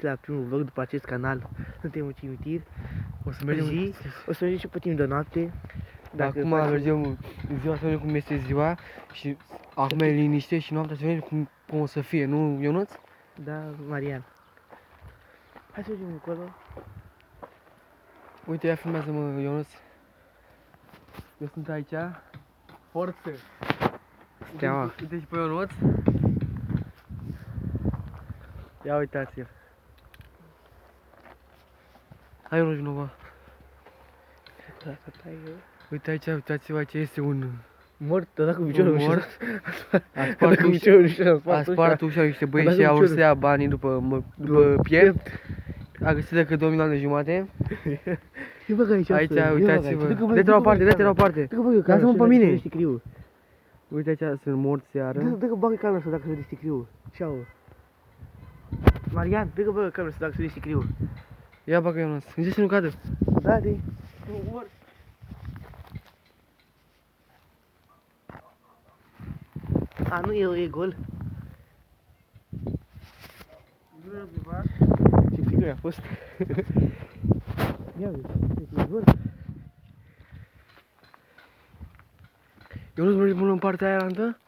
la primul vlog după acest canal. Suntem în cimitir. O să mergem zi, o să mergem și pe timp de noapte. Dacă acum mergem ziua să vedem cum este ziua și acum e liniște și noaptea să vedem cum o să fie, nu, Ionuț? Da, Marian. Hai să mergem încolo. Uite, ia filmează-mă, Ionuț. Eu sunt aici. Forță! Steaua. Uite și pe Ionuț. Ia uitați-l. Hai, Ionuț, Vinova. Uite aici, uitați-vă, aici este un Mort, dar dacă piciorul un ușa. mort. A spart ușa niște băieți și au să ia banii după piept. A găsit decât 2 milioane jumate. Aici, uitați-vă. Dă-te la o parte, dă-te la o parte. Lasă-mă pe mine. Uite aici sunt morți iară. Dă că bagă camera să dacă se vede sticriul. Ceau. Marian, dă că bagă camera să dacă se vede sticriul. Ia bagă Ionuț, nici să nu cadă. Da, de. A, nu e gol. Ce frică a fost. Ia uite, e gol. Ionuț, mergi până în partea aia altă?